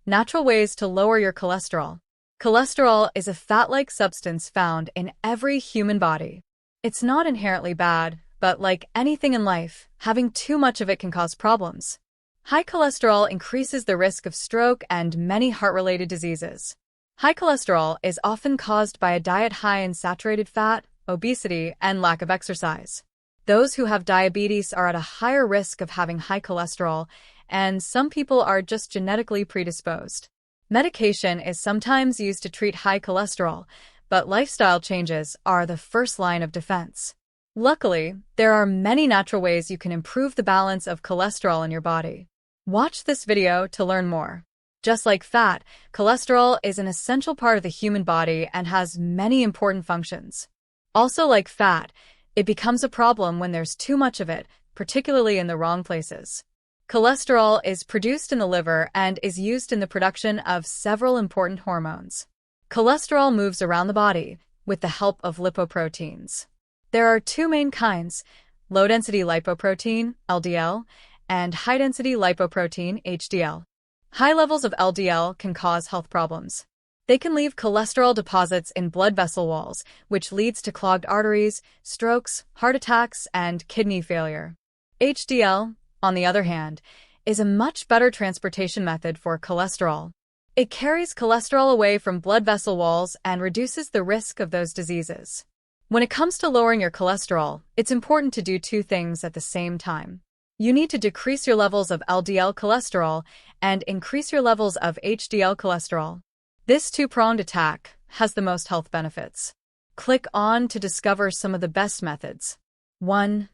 Natural ways to lower your cholesterol. Cholesterol is a fat-like substance found in every human body. It's not inherently bad, but like anything in life, having too much of it can cause problems. High cholesterol increases the risk of stroke and many heart-related diseases. High cholesterol is often caused by a diet high in saturated fat, obesity, and lack of exercise. Those who have diabetes are at a higher risk of having high cholesterol, and some people are just genetically predisposed. Medication is sometimes used to treat high cholesterol, but lifestyle changes are the first line of defense. Luckily, there are many natural ways you can improve the balance of cholesterol in your body. Watch this video to learn more. Just like fat, cholesterol is an essential part of the human body and has many important functions. Also like fat, it becomes a problem when there's too much of it, particularly in the wrong places. Cholesterol is produced in the liver and is used in the production of several important hormones. Cholesterol moves around the body with the help of lipoproteins. There are two main kinds, low-density lipoprotein, LDL, and high-density lipoprotein, HDL. High levels of LDL can cause health problems. They can leave cholesterol deposits in blood vessel walls, which leads to clogged arteries, strokes, heart attacks, and kidney failure. HDL, on the other hand, is a much better transportation method for cholesterol. It carries cholesterol away from blood vessel walls and reduces the risk of those diseases. When it comes to lowering your cholesterol, it's important to do two things at the same time. You need to decrease your levels of LDL cholesterol and increase your levels of HDL cholesterol. This two-pronged attack has the most health benefits. Click on to discover some of the best methods. 1.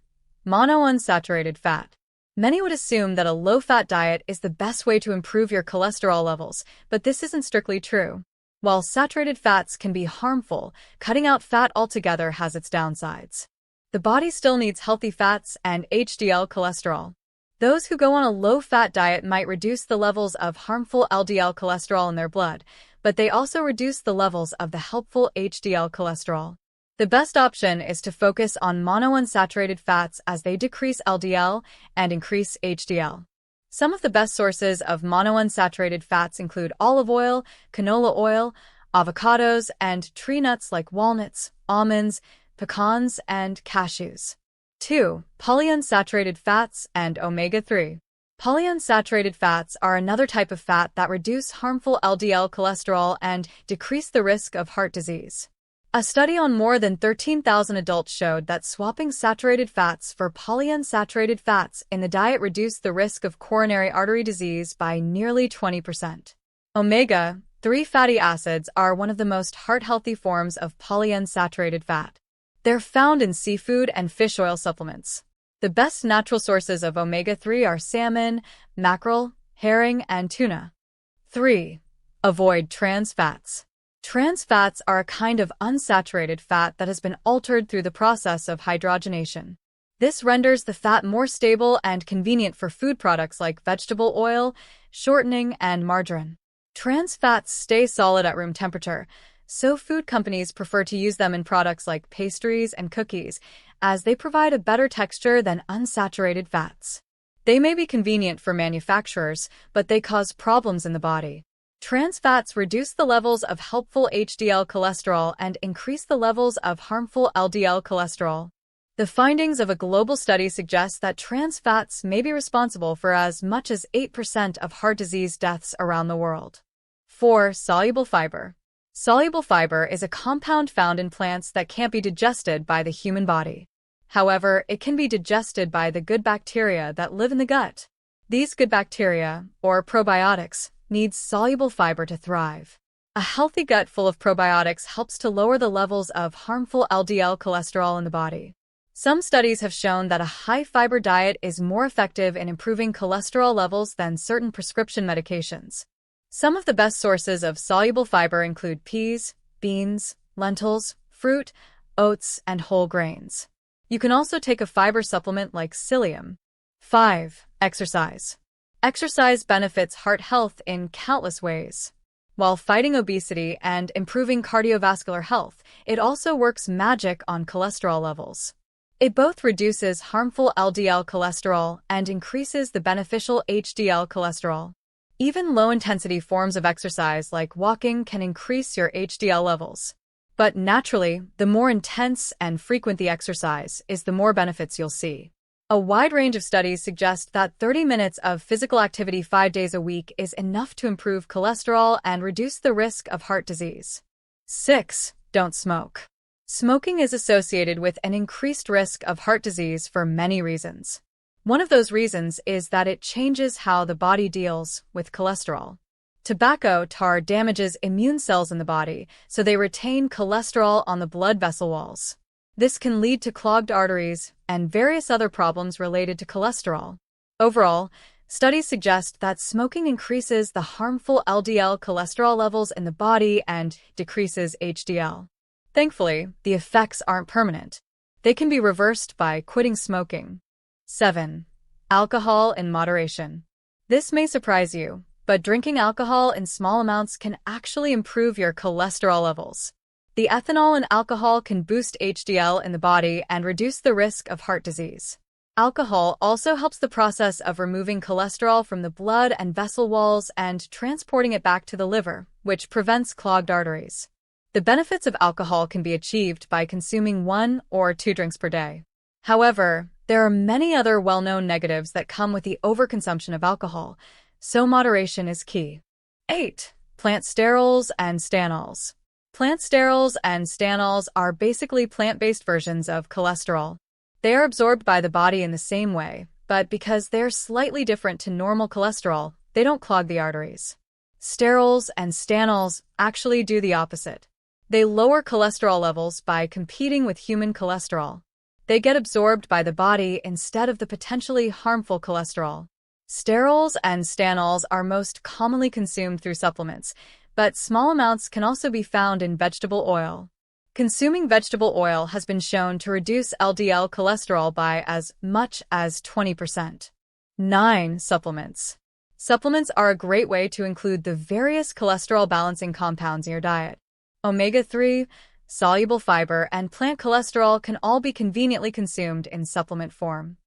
Monounsaturated fat. Many would assume that a low-fat diet is the best way to improve your cholesterol levels, but this isn't strictly true. While saturated fats can be harmful, cutting out fat altogether has its downsides. The body still needs healthy fats and HDL cholesterol. Those who go on a low-fat diet might reduce the levels of harmful LDL cholesterol in their blood, but they also reduce the levels of the helpful HDL cholesterol. The best option is to focus on monounsaturated fats as they decrease LDL and increase HDL. Some of the best sources of monounsaturated fats include olive oil, canola oil, avocados, and tree nuts like walnuts, almonds, pecans, and cashews. 2. Polyunsaturated fats and omega-3. Polyunsaturated fats are another type of fat that reduce harmful LDL cholesterol and decrease the risk of heart disease. A study on more than 13,000 adults showed that swapping saturated fats for polyunsaturated fats in the diet reduced the risk of coronary artery disease by nearly 20%. Omega-3 fatty acids are one of the most heart-healthy forms of polyunsaturated fat. They're found in seafood and fish oil supplements. The best natural sources of omega-3 are salmon, mackerel, herring, and tuna. 3. Avoid trans fats. Trans fats are a kind of unsaturated fat that has been altered through the process of hydrogenation. This renders the fat more stable and convenient for food products like vegetable oil, shortening, and margarine. Trans fats stay solid at room temperature, so food companies prefer to use them in products like pastries and cookies, as they provide a better texture than unsaturated fats. They may be convenient for manufacturers, but they cause problems in the body. Trans fats reduce the levels of helpful HDL cholesterol and increase the levels of harmful LDL cholesterol. The findings of a global study suggest that trans fats may be responsible for as much as 8% of heart disease deaths around the world. 4. Soluble fiber. Soluble fiber is a compound found in plants that can't be digested by the human body. However, it can be digested by the good bacteria that live in the gut. These good bacteria, or probiotics, needs soluble fiber to thrive. A healthy gut full of probiotics helps to lower the levels of harmful LDL cholesterol in the body. Some studies have shown that a high-fiber diet is more effective in improving cholesterol levels than certain prescription medications. Some of the best sources of soluble fiber include peas, beans, lentils, fruit, oats, and whole grains. You can also take a fiber supplement like psyllium. 5. Exercise. Exercise benefits heart health in countless ways. While fighting obesity and improving cardiovascular health, it also works magic on cholesterol levels. It both reduces harmful LDL cholesterol and increases the beneficial HDL cholesterol. Even low-intensity forms of exercise like walking can increase your HDL levels. But naturally, the more intense and frequent the exercise is, the more benefits you'll see. A wide range of studies suggest that 30 minutes of physical activity 5 days a week is enough to improve cholesterol and reduce the risk of heart disease. 6. Don't smoke. Smoking is associated with an increased risk of heart disease for many reasons. One of those reasons is that it changes how the body deals with cholesterol. Tobacco tar damages immune cells in the body, so they retain cholesterol on the blood vessel walls. This can lead to clogged arteries and various other problems related to cholesterol. Overall, studies suggest that smoking increases the harmful LDL cholesterol levels in the body and decreases HDL. Thankfully, the effects aren't permanent. They can be reversed by quitting smoking. 7. Alcohol in moderation. This may surprise you, but drinking alcohol in small amounts can actually improve your cholesterol levels. The ethanol in alcohol can boost HDL in the body and reduce the risk of heart disease. Alcohol also helps the process of removing cholesterol from the blood and vessel walls and transporting it back to the liver, which prevents clogged arteries. The benefits of alcohol can be achieved by consuming 1 or 2 drinks per day. However, there are many other well-known negatives that come with the overconsumption of alcohol, so moderation is key. 8. Plant sterols and stanols. Plant sterols and stanols are basically plant-based versions of cholesterol. They are absorbed by the body in the same way, but because they're slightly different to normal cholesterol, they don't clog the arteries. Sterols and stanols actually do the opposite. They lower cholesterol levels by competing with human cholesterol. They get absorbed by the body instead of the potentially harmful cholesterol. Sterols and stanols are most commonly consumed through supplements, but small amounts can also be found in vegetable oil. Consuming vegetable oil has been shown to reduce LDL cholesterol by as much as 20%. 9. Supplements. Supplements are a great way to include the various cholesterol-balancing compounds in your diet. Omega-3, soluble fiber, and plant cholesterol can all be conveniently consumed in supplement form.